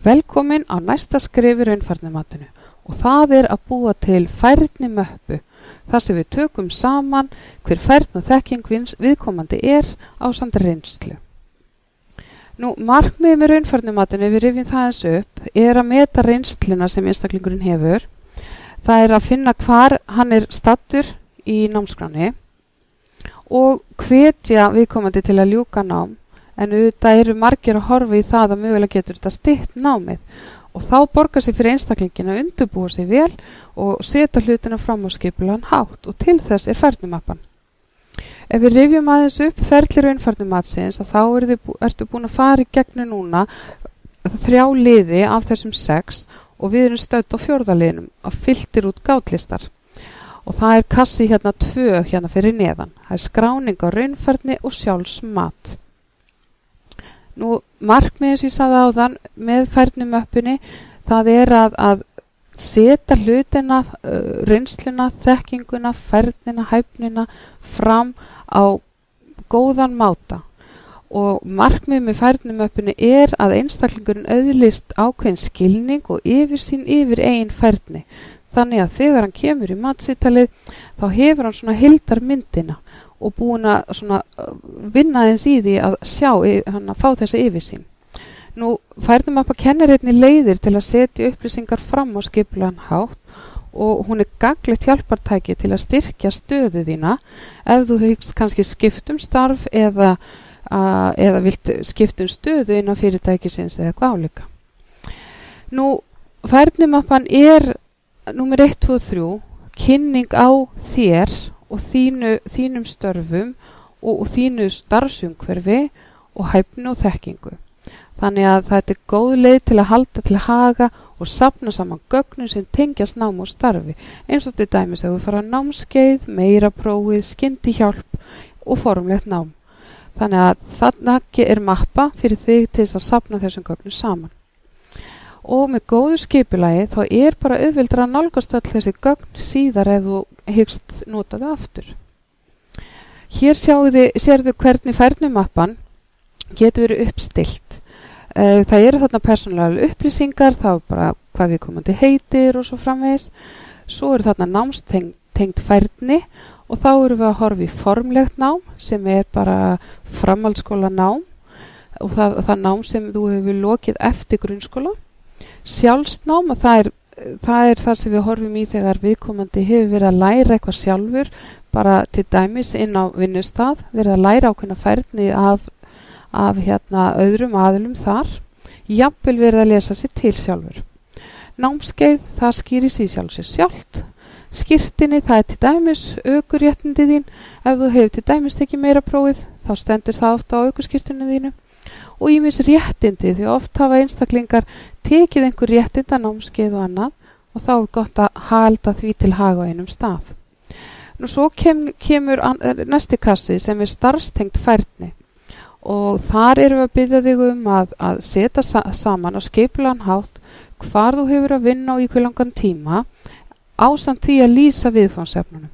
Velkomin á næsta skref í raunfærnimatinu og það að búa til færnimöppu þar sem við tökum saman hver færni og þekking viðkomandi ásamt reynslu. Nú, markmiðið með raunfærnimatinu, við rifjum það eins upp, að meta reynsluna sem einstaklingurinn hefur. Það að finna hvar hann stattur í námskránni og hvetja viðkomandi til að ljúka nám, en auðvitað eru margir að horfa í það að mögulega getur þetta stytt námið og þá borgar sig fyrir einstaklingin að undirbúa sig vel og setja hlutina fram á skipulegan hátt og til þess færnimappan. Ef við rifjum aðeins upp ferli raunfærnimatsins þá ertu búin að fara í gegnum núna 3 liði af þessum 6 og við erum stödd á 4. liðnum að fylltir út gátlistar. Og það kassi 2 fyrir neðan. Það skráning á raunfærni og sjálfsmat. Nú, markmiðið sem ég sagði áðan með færnimöppunni, það að setja hlutina, reynsluna, þekkinguna, færnina, hæfnina fram á góðan máta. Og markmiðið með færnimöppunni að einstaklingurinn öðlist ákveðin skilning og yfirsýn yfir eigin færni. Þannig að þegar hann kemur í matsviðtalið þá hefur hann svona heildarmyndina og búin að vinna eins í því að fá þessa yfirsýn. Nú, færnimappa kennir einnig leiðir til að setja upplýsingar fram á skipulegan hátt og hún gagnlegt hjálpartæki til að styrkja stöðu þína ef þú hyggst kannski skipt starf eða vilt skipt stöðu innan fyrirtækisins eða eitthvað álíka. Nú, færnimappan númer 1, 2, 3, kynning á þér og þínum störfum og þínu starfsumhverfi og hæfni og þekkingu. Þannig að þetta góð leið til að halda til haga og safna saman gögnum sem tengjast nám og starfi, eins og til dæmis ef við fara námskeið, meira prófið, skyndihjálp og formlegt nám. Þannig að þarna mappa fyrir þig til þess að safna þessum gögnum saman. Og með góðu skipulagi þá bara auðveldara að nálgast öll þessi gögn síðar ef þú hyggst nota þau aftur. Hér sérðu hvernig færnimappan getur verið uppstillt. Það eru þarna persónulegar upplýsingar, þá bara hvað viðkomandi heitir og svo framvegis. Svo eru þarna námstengt færni og þá erum við að horfa í formlegt nám sem bara framhaldsskóla nám og það nám sem þú hefur lokið eftir grunnskóla. Sjálfsnám og það það sem við horfum í þegar viðkomandi hefur verið að læra eitthvað sjálfur, bara til dæmis inn á vinnustað, verið að læra ákveðna færni af öðrum aðilum þar, jafnvel verið að lesa sér til sjálfur. Námskeið, það skýrir sig sjálf sér sjálft. Skírtinni, það til dæmis ökuréttindi þín. Ef þú hefur til dæmis tekið meira prófið, þá stendur það ofta á ökuskírtinu þínu. Og ýmis réttindi, því oft hafa einstaklingar tekið einhver réttinda námskeið og annað og þá gott að halda því til haga á einum stað. Nú svo kemur næsti kassi sem starfstengt færni og þar erum við að biðja þig að setja saman á skipulegan hátt hvar þú hefur að vinna og í hve langan tíma ásamt því að lýsa viðfangsefnunum.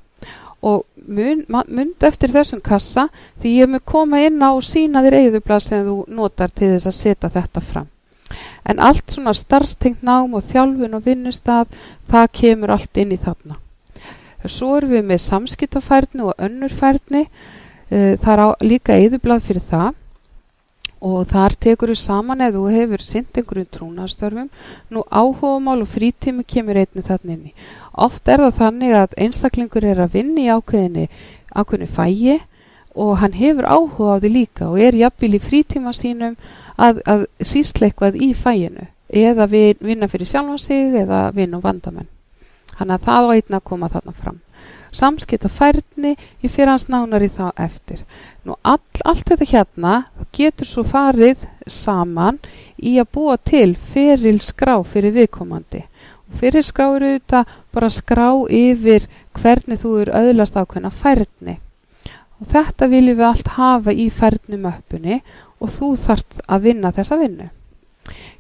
Og mynd eftir þessum kassa því ég mun koma inn á og sýna þér eyðublað sem þú notar til þess að setja þetta fram. En allt svona starfstengt nám og þjálfun og vinnustaf, það kemur allt inn í þarna. Svo erum við með samskiptafærni og önnur færni, það líka eyðublað fyrir það. Og þar tekur við saman ef þú hefur sinnt einhverjum trúnaðarstörfum. Nú áhugamál og frítími kemur einnig þarna inni. Oft það þannig að einstaklingur að vinna í ákveðinu fæi og hann hefur áhuga á því líka og jafnvel í frítíma sínum að sýsla eitthvað í fæinu eða vinna fyrir sjálfan sig eða vinna vandamenn. Þannig að það á einnig að koma þarna fram. Samskiptafærni, ég fer hans nánar í þá eftir. Nú allt þetta getur svo farið saman í að búa til ferilskrá fyrir viðkomandi. Og ferilskrá auðvitað bara skrá yfir hvernig þú öðlast ákveðna færni. Og þetta viljum við allt hafa í færnimöppunni og þú þarft að vinna þessa vinnu.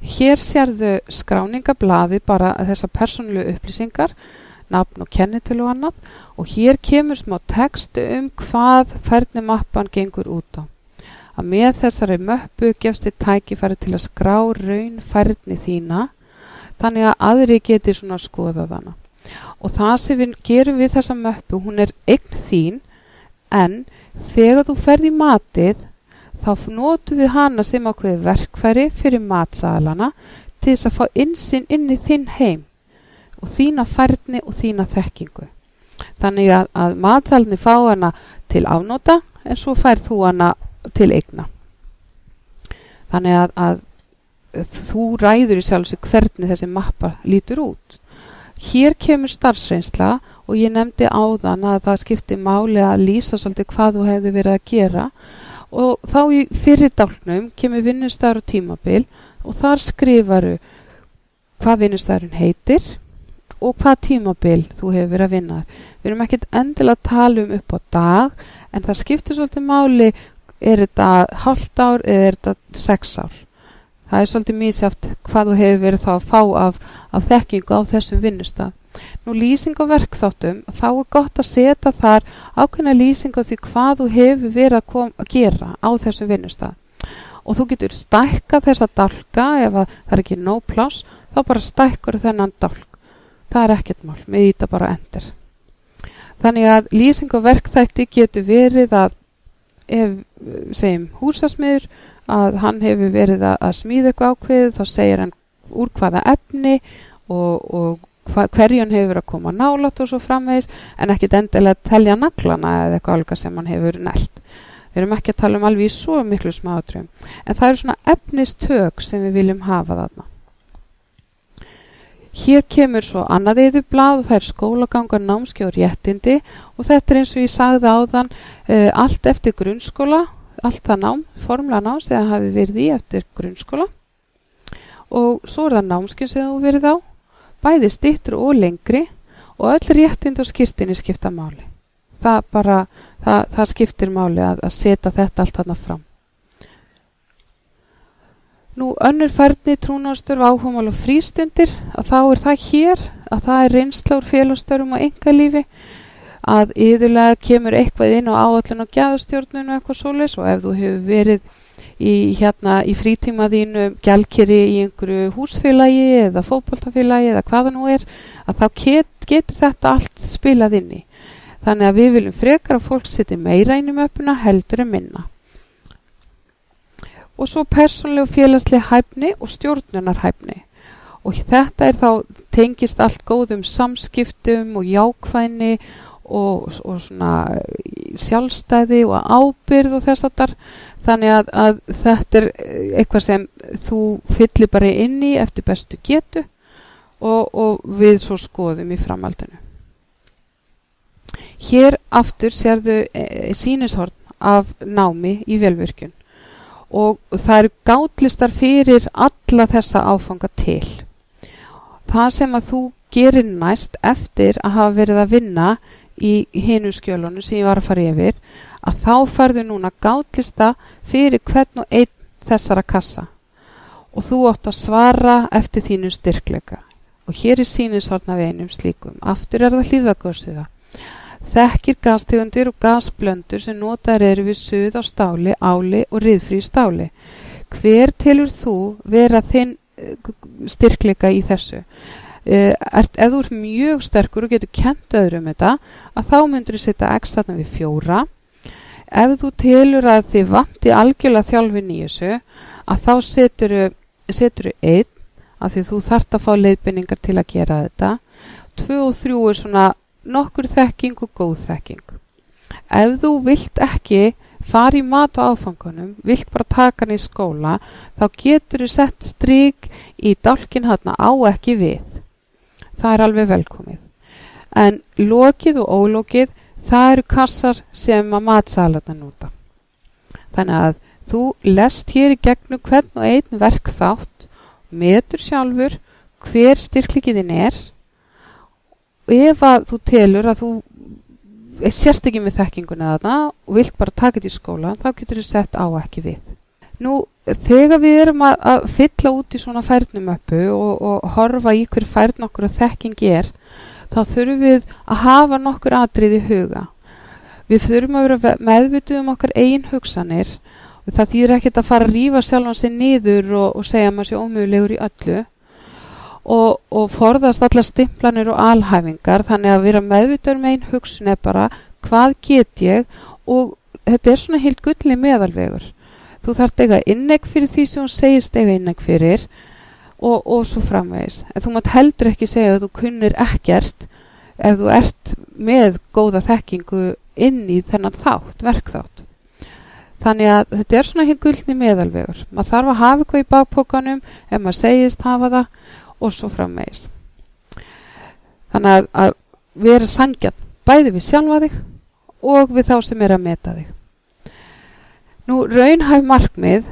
Hér sérðu skráningablaði bara þessar persónulegu upplýsingar, nafn og kennitölu og annað og hér kemur smá text hvað færnimappan gengur út á. að með þessari möppu gefst þér tækifæri til að skrá raunfærni þína þannig að aðri geti svona skoðað hana. Og það sem við gerum við þessa möppu, hún er eign þín, en þegar þú ferð í matið þá notum við hana sem ákveðið verkfæri fyrir matsalana til þess að fá innsýn inn í þinn heim og þína færni og þína þekkingu. Þannig að matsalarnir fá hana til afnota en svo fær þú hana til eigna. Þannig að þú ræður í sjálfsög hvernig þessi mappa lítur út. Hér kemur starfsreynsla og ég nefndi áðan að það skipti máli að lýsa svolítið hvað þú hefði verið að gera og þá í fyrri dálknum kemur vinnustaður og tímabil og þar skrifaru hvað vinnustæðurinn heitir og hvað tímabil þú hefur verið að vinna. Við erum ekkert endilega að tala upp á dag en það skiptir svolítið máli, er þetta hálft ár eða er þetta 6 ár. Það er svolítið misjafnt hvað þú hefur verið þá að fá af þekkingu á þessum vinnustað. Nú lýsing á verkþáttum, þá er gott að setja þar ákveðna lýsing á því hvað þú hefur verið að gera á þessum vinnustað. Og þú getur stækkað þessa dálka ef það er ekki nóg pláss, þá bara stækkar þennan dálk. Það er ekkert mál, við íta bara enter. Þannig að lýsing á verkþætti getur verið að, ef segjum húsasmiður, að hann hefur verið að smíða eitthvað ákveðið, þá segir hann úr hvaða efni og hverju hann hefur verið að koma nálægt og svo framvegis, en ekkert endilega að telja naglana eða eitthvað alveg sem hann hefur nælt. Við erum ekki að tala alveg í svo miklu smáatriðum, en það eru svona efnistök sem við viljum hafa þarna. Hér kemur svo annað eyðublað og það er skólaganga, námskeið og réttindi og þetta er eins og ég sagði áðan allt eftir grunnskóla, allt það nám, formlega nám sem það hafi verið í eftir grunnskóla og svo er það námskeið sem þú verið á, bæði styttri og lengri og öll réttindi og skírteini skipta máli. Það skiptir máli að setja þetta allt þarna fram. Nú önnur færni, trúnaðarstörf, áhugamál og frístundir, að þá er það hér, að það er reynsla úr félagsstörfum og einkalífi, að iðulega kemur eitthvað inn á áætlun og gæðastjórnun og eitthvað svoleiðis og ef þú hefur verið í frítíma þínu gjaldkeri í einhverju húsfélagi eða fótboltafélagi eða hvaða nú er, að þá getur þetta allt spilað inn í. Þannig að við viljum frekar að fólk setja meira inn í möppuna heldur en minna. Og svo persónleg og félagsleg hæfni og stjórnunarhæfni. Og þetta er þá tengist allt góðum samskiptum og jákvæðni og svona sjálfstæði og ábyrgð og þess aftar. Þannig að þetta er eitthvað sem þú fyllir bara inn í eftir bestu getu og við svo skoðum í framhaldinu. Hér aftur sérðu sýnishorn af námi í velvirkjun. Og það eru gátlistar fyrir alla þessa áfanga til. Það sem að þú gerir næst eftir að hafa verið að vinna í hinu skjölunum sem ég var að fara yfir, að þá farðu núna gátlista fyrir hvern og einn þessara kassa. Og þú átt að svara eftir þínu styrkleika. Og hér er sýnishorn af einum slíkum. Aftur er það hlífðagössiða. Þekkir gastegundir og gasblöndur sem notaðar eru við suð á stáli, áli og ryðfrí stáli. Hver telur þú vera þinn styrkleika í þessu? Ef þú ert mjög sterkur og getur kennt öðrum þetta, að þá myndur þú setja x þarna við 4. Ef þú telur að þið vanti algjörlega þjálfin í þessu, að þá setur 1, af því þú þarft að fá leiðbeiningar til að gera þetta. 2 og 3 er svona nokkur þekking og góð þekking. Ef þú vilt ekki fara í mat á áfangunum, vilt bara taka hann í skóla, þá getur þú sett strik í dálkin hérna á ekki við. Það er alveg velkomið. En lokið og ólokið, það eru kassar sem að matsalarna nota. Þannig að þú lest hér í gegnum hvern og einn verkþátt, metur sjálfur hver styrkleikiðin er. Ef að þú telur að þú sért ekki með þekkinguna þarna og vilt bara taka þetta í skóla, þá getur þú sett á ekki við. Nú, þegar við erum að fylla út í svona færnimöppu og horfa í hver færn okkur að þekking er, þá þurfum við að hafa nokkur atriði í huga. Við þurfum að vera meðvituð okkar eigin hugsanir Það þýðir ekkert að fara að rífa sjálfan sig niður og segja að maður sé ómögulegur í öllu og forðast allar stimplanir og alhæfingar, þannig að vera meðvitaður með einn hugsun bara hvað get ég, og þetta svona heilt gullni meðalvegur. Þú þarft eiga inneign fyrir því sem hún segist eiga inneign fyrir og svo framvegis. En þú mátt heldur ekki segja að þú kunnir ekkert ef þú ert með góða þekkingu inn í þennan verkþátt. Þannig að þetta svona heilt gullni meðalvegur. Maður þarf að hafa eitthvað í bakpokanum ef maður segist hafa það og svo framvegis. Þannig að vera sanngjarn bæði við sjálfa þig og við þá sem að meta þig. Nú, raunhæf markmið,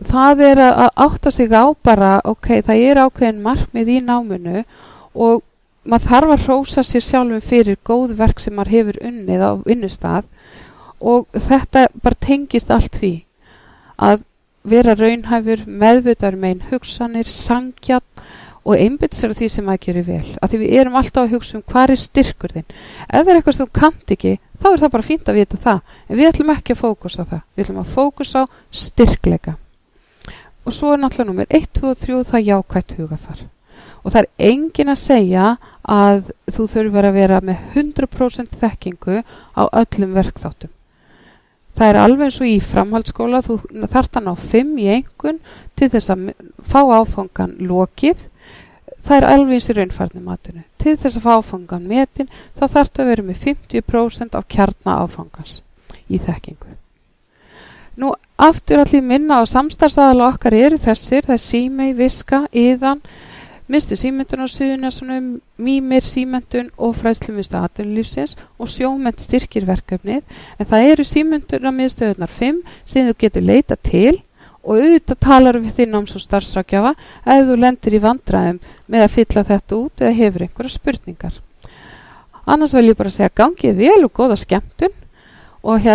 það að átta sig á bara, það ákveðin markmið í náminu og maður þarf að hrósa sér sjálfum fyrir góð verk sem maður hefur unnið á vinnustað og þetta bara tengist allt því að vera raunhæfur, meðvitaður með einn hugsanir, sanngjarn og einbytta sér á því sem maður gerir vel. Af því við erum alltaf að hugsa hvað styrkur þinn. Ef það eitthvað sem þú kannt ekki, þá það bara fínt að vita það. En við ætlum ekki að fókusa á það. Við ætlum að fókusa á styrkleika. Og svo náttúrulega númer 1, 2 og 3 það jákvætt hugafar. Og það enginn að segja að þú þurfir að vera með 100% þekkingu á öllum verkþáttum. Það alveg eins og í framhaldsskóla, þú þarft að ná 5 í einkunn til þess að fá áfangan lokið. Það alveg eins í raunfærnimatinu. Til þess að fá áfangan metin, þá þarftu að vera með 50% af kjarna áfangans í þekkingu. Nú, aftur allir minna á samstarfsaðala okkar eru þessir, það Símey, Viska, Iðan, Miðstöð símenntunar á Suðurnesjunum, Mímir, símenntun og fræðslumiðstöð atvinnulífsins og Sjómennt styrkir verkefnið, en það eru símenntunarmiðstöðunar 5 sem þú getur leita til og auðvitað talar við þinn náms- og starfsráðgjafa ef þú lendir í vandræðum með að fylla þetta út eða hefur einhverja spurningar. Annars vil ég bara segja gangið vel og góða skemmtun og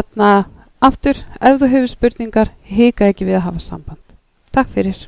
aftur, ef þú hefur spurningar, hika ekki við að hafa samband. Takk fyrir.